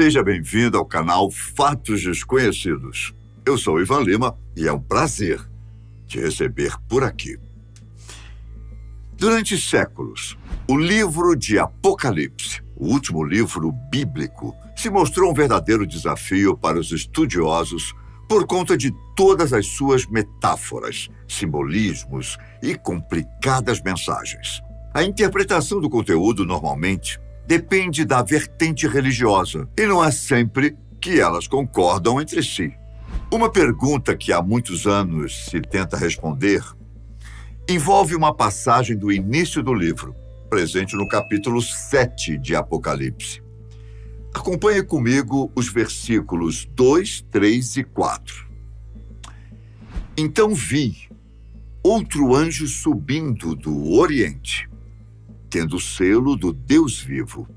Seja bem-vindo ao canal Fatos Desconhecidos. Eu sou Ivan Lima e é um prazer te receber por aqui. Durante séculos, o livro de Apocalipse, o último livro bíblico, se mostrou um verdadeiro desafio para os estudiosos por conta de todas as suas metáforas, simbolismos e complicadas mensagens. A interpretação do conteúdo, normalmente, depende da vertente religiosa, e não é sempre que elas concordam entre si. Uma pergunta que há muitos anos se tenta responder envolve uma passagem do início do livro, presente no capítulo 7 de Apocalipse. Acompanhe comigo os versículos 2, 3 e 4. Então vi outro anjo subindo do Oriente, tendo o selo do Deus vivo.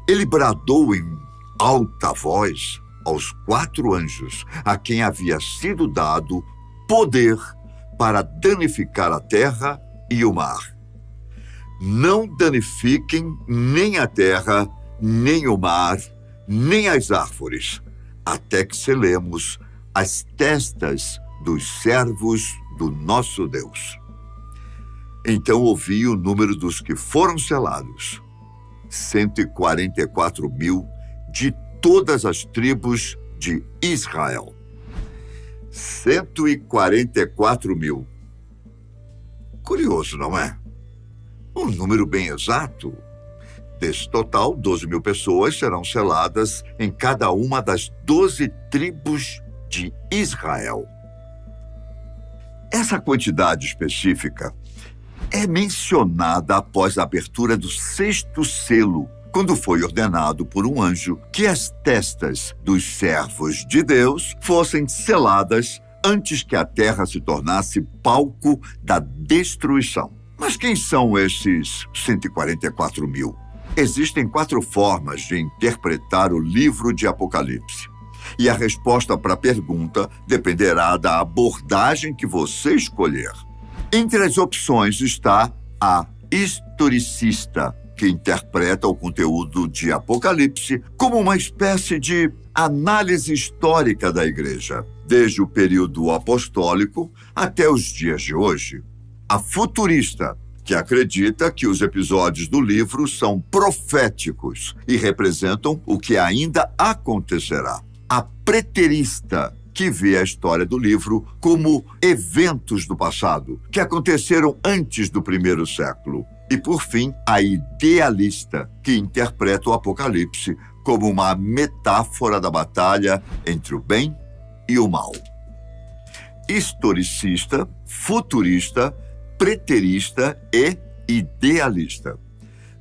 Ele bradou em alta voz aos 4 anjos, a quem havia sido dado poder para danificar a terra e o mar. Não danifiquem nem a terra, nem o mar, nem as árvores, até que selemos as testas dos servos do nosso Deus. Então ouvi o número dos que foram selados: 144.000 de todas as tribos de Israel. 144.000. Curioso, não é? Um número bem exato. Desse total, 12.000 pessoas serão seladas em cada uma das 12 tribos de Israel. Essa quantidade específica é mencionada após a abertura do 6º selo, quando foi ordenado por um anjo que as testas dos servos de Deus fossem seladas antes que a terra se tornasse palco da destruição. Mas quem são esses 144.000? Existem 4 formas de interpretar o livro de Apocalipse. E a resposta para a pergunta dependerá da abordagem que você escolher. Entre as opções está a historicista, que interpreta o conteúdo de Apocalipse como uma espécie de análise histórica da Igreja, desde o período apostólico até os dias de hoje. A futurista, que acredita que os episódios do livro são proféticos e representam o que ainda acontecerá. A preterista, que vê a história do livro como eventos do passado, que aconteceram antes do 1º século. E, por fim, a idealista, que interpreta o Apocalipse como uma metáfora da batalha entre o bem e o mal. Historicista, futurista, preterista e idealista.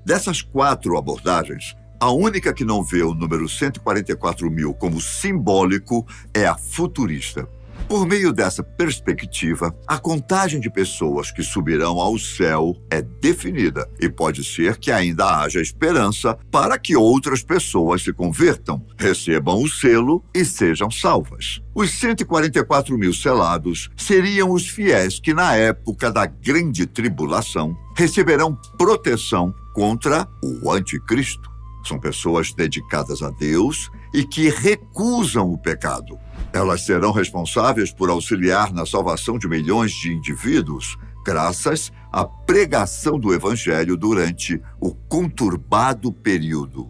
Dessas 4 abordagens, a única que não vê o número 144.000 como simbólico é a futurista. Por meio dessa perspectiva, a contagem de pessoas que subirão ao céu é definida e pode ser que ainda haja esperança para que outras pessoas se convertam, recebam o selo e sejam salvas. Os 144.000 selados seriam os fiéis que, na época da grande tribulação, receberão proteção contra o anticristo. São pessoas dedicadas a Deus e que recusam o pecado. Elas serão responsáveis por auxiliar na salvação de milhões de indivíduos, graças à pregação do Evangelho durante o conturbado período.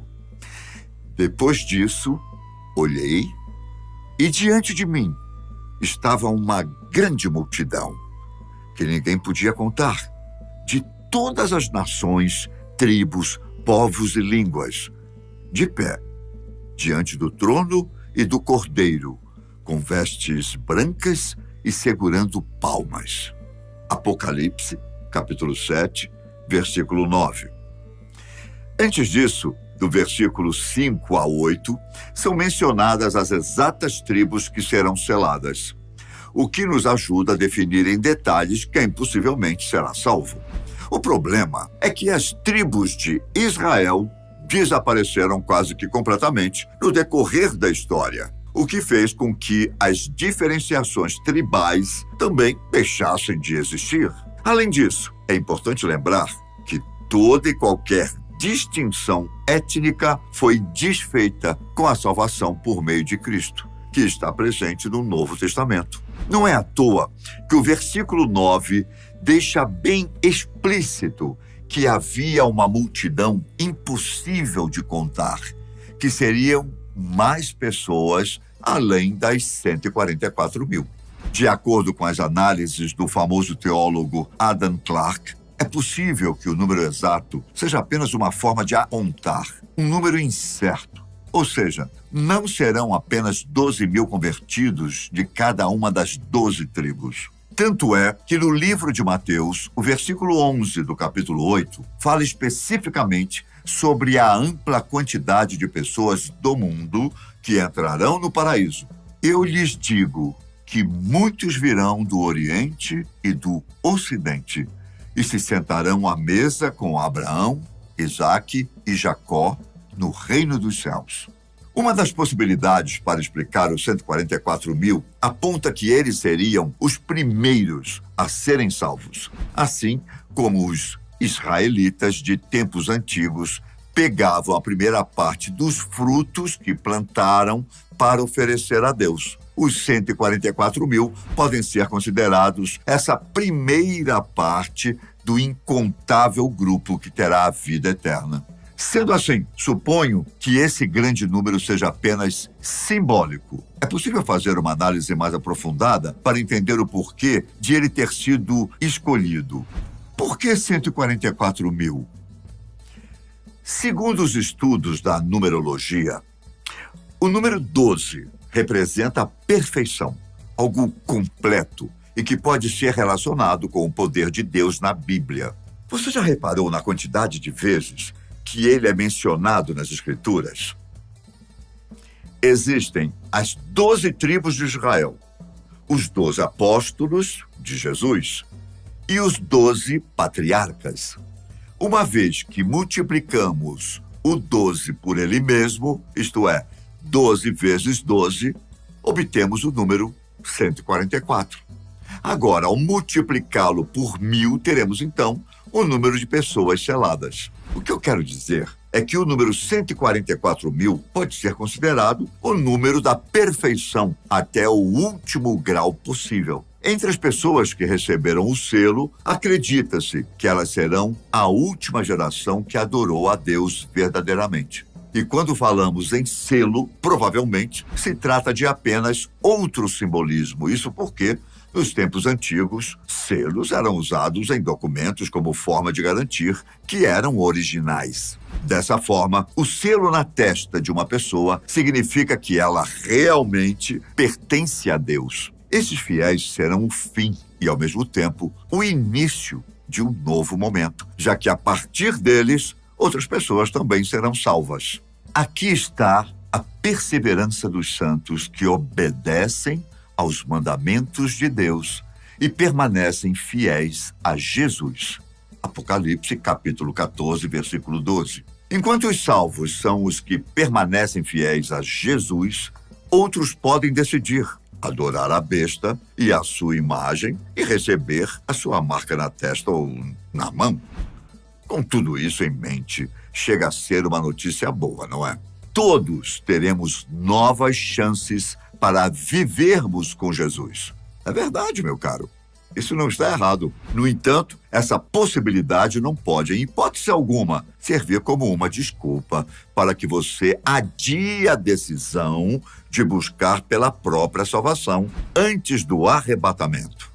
Depois disso, olhei e diante de mim estava uma grande multidão, que ninguém podia contar, de todas as nações, tribos, povos e línguas, de pé, diante do trono e do Cordeiro, com vestes brancas e segurando palmas. Apocalipse, capítulo 7, versículo 9. Antes disso, do versículo 5 a 8, são mencionadas as exatas tribos que serão seladas, o que nos ajuda a definir em detalhes quem possivelmente será salvo. O problema é que as tribos de Israel desapareceram quase que completamente no decorrer da história, o que fez com que as diferenciações tribais também deixassem de existir. Além disso, é importante lembrar que toda e qualquer distinção étnica foi desfeita com a salvação por meio de Cristo, que está presente no Novo Testamento. Não é à toa que o versículo 9 deixa bem explícito que havia uma multidão impossível de contar, que seriam mais pessoas além das 144 mil. De acordo com as análises do famoso teólogo Adam Clarke, é possível que o número exato seja apenas uma forma de apontar, um número incerto. Ou seja, não serão apenas 12 mil convertidos de cada uma das 12 tribos. Tanto é que no livro de Mateus, o versículo 11 do capítulo 8, fala especificamente sobre a ampla quantidade de pessoas do mundo que entrarão no paraíso. Eu lhes digo que muitos virão do Oriente e do Ocidente e se sentarão à mesa com Abraão, Isaque e Jacó no reino dos céus. Uma das possibilidades para explicar os 144 mil aponta que eles seriam os primeiros a serem salvos, assim como os israelitas de tempos antigos pegavam a primeira parte dos frutos que plantaram para oferecer a Deus. Os 144 mil podem ser considerados essa primeira parte do incontável grupo que terá a vida eterna. Sendo assim, suponho que esse grande número seja apenas simbólico. É possível fazer uma análise mais aprofundada para entender o porquê de ele ter sido escolhido. Por que 144 mil? Segundo os estudos da numerologia, o número 12 representa a perfeição, algo completo e que pode ser relacionado com o poder de Deus na Bíblia. Você já reparou na quantidade de vezes que ele é mencionado nas Escrituras? Existem as 12 tribos de Israel, os 12 apóstolos de Jesus e os 12 patriarcas. Uma vez que multiplicamos o 12 por ele mesmo, isto é, 12 vezes 12, obtemos o número 144. Agora, ao multiplicá-lo por 1000, teremos então o número de pessoas seladas. O que eu quero dizer é que o número 144 mil pode ser considerado o número da perfeição até o último grau possível. Entre as pessoas que receberam o selo, acredita-se que elas serão a última geração que adorou a Deus verdadeiramente. E quando falamos em selo, provavelmente se trata de apenas outro simbolismo. Isso porque, nos tempos antigos, selos eram usados em documentos como forma de garantir que eram originais. Dessa forma, o selo na testa de uma pessoa significa que ela realmente pertence a Deus. Esses fiéis serão o fim e, ao mesmo tempo, o início de um novo momento, já que a partir deles, outras pessoas também serão salvas. Aqui está a perseverança dos santos que obedecem aos mandamentos de Deus e permanecem fiéis a Jesus. Apocalipse, capítulo 14, versículo 12. Enquanto os salvos são os que permanecem fiéis a Jesus, outros podem decidir adorar a besta e a sua imagem e receber a sua marca na testa ou na mão. Com tudo isso em mente, chega a ser uma notícia boa, não é? Todos teremos novas chances para vivermos com Jesus. É verdade, meu caro. Isso não está errado. No entanto, essa possibilidade não pode, em hipótese alguma, servir como uma desculpa para que você adie a decisão de buscar pela própria salvação antes do arrebatamento.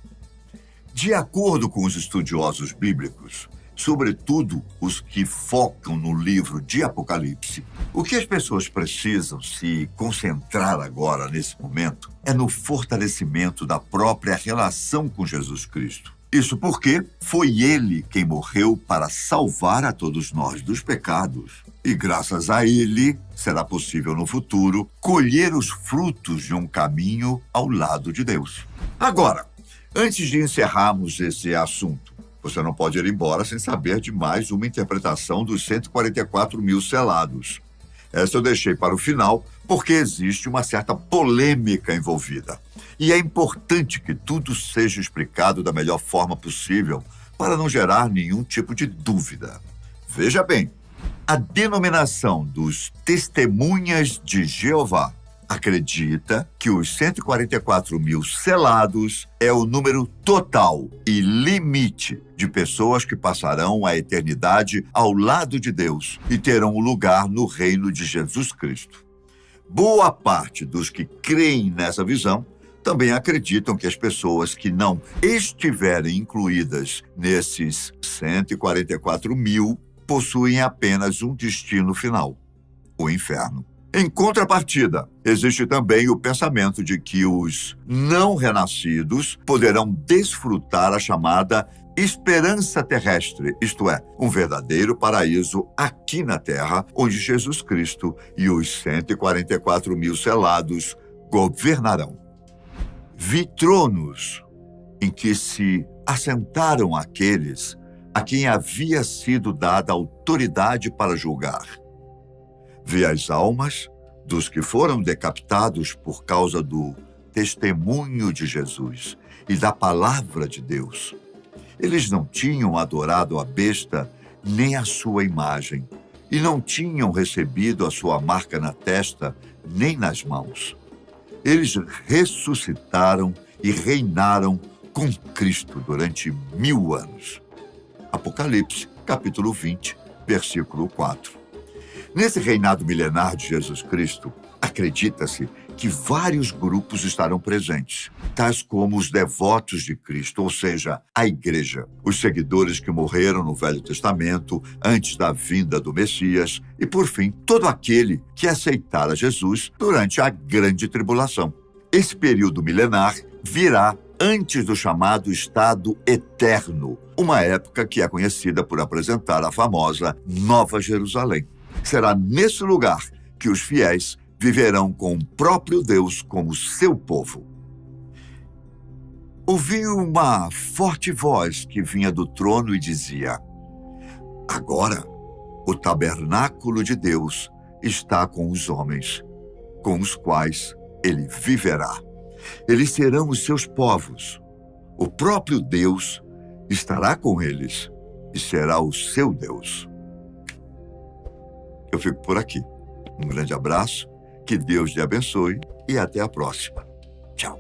De acordo com os estudiosos bíblicos, sobretudo os que focam no livro de Apocalipse, o que as pessoas precisam se concentrar agora, nesse momento, é no fortalecimento da própria relação com Jesus Cristo. Isso porque foi Ele quem morreu para salvar a todos nós dos pecados. E graças a Ele, será possível no futuro colher os frutos de um caminho ao lado de Deus. Agora, antes de encerrarmos esse assunto, você não pode ir embora sem saber de mais uma interpretação dos 144 mil selados. Essa eu deixei para o final porque existe uma certa polêmica envolvida. E é importante que tudo seja explicado da melhor forma possível para não gerar nenhum tipo de dúvida. Veja bem, A denominação dos Testemunhas de Jeová acredita que os 144 mil selados é o número total e limite de pessoas que passarão a eternidade ao lado de Deus e terão um lugar no reino de Jesus Cristo. Boa parte dos que creem nessa visão também acreditam que as pessoas que não estiverem incluídas nesses 144 mil possuem apenas um destino final: o inferno. Em contrapartida, existe também o pensamento de que os não renascidos poderão desfrutar a chamada esperança terrestre, isto é, um verdadeiro paraíso aqui na terra, onde Jesus Cristo e os 144 mil selados governarão. Vi tronos em que se assentaram aqueles a quem havia sido dada autoridade para julgar. Vi as almas dos que foram decapitados por causa do testemunho de Jesus e da palavra de Deus. Eles não tinham adorado a besta nem a sua imagem, e não tinham recebido a sua marca na testa nem nas mãos. Eles ressuscitaram e reinaram com Cristo durante 1000 anos. Apocalipse, capítulo 20, versículo 4. Nesse reinado milenar de Jesus Cristo, acredita-se que vários grupos estarão presentes, tais como os devotos de Cristo, ou seja, a Igreja, os seguidores que morreram no Velho Testamento antes da vinda do Messias e, por fim, todo aquele que aceitara Jesus durante a Grande Tribulação. Esse período milenar virá antes do chamado Estado Eterno, uma época que é conhecida por apresentar a famosa Nova Jerusalém. Será nesse lugar que os fiéis viverão com o próprio Deus como seu povo. Ouvi uma forte voz que vinha do trono e dizia: agora o tabernáculo de Deus está com os homens, com os quais ele viverá. Eles serão os seus povos. O próprio Deus estará com eles e será o seu Deus. Eu fico por aqui. Um grande abraço, que Deus te abençoe e até a próxima. Tchau.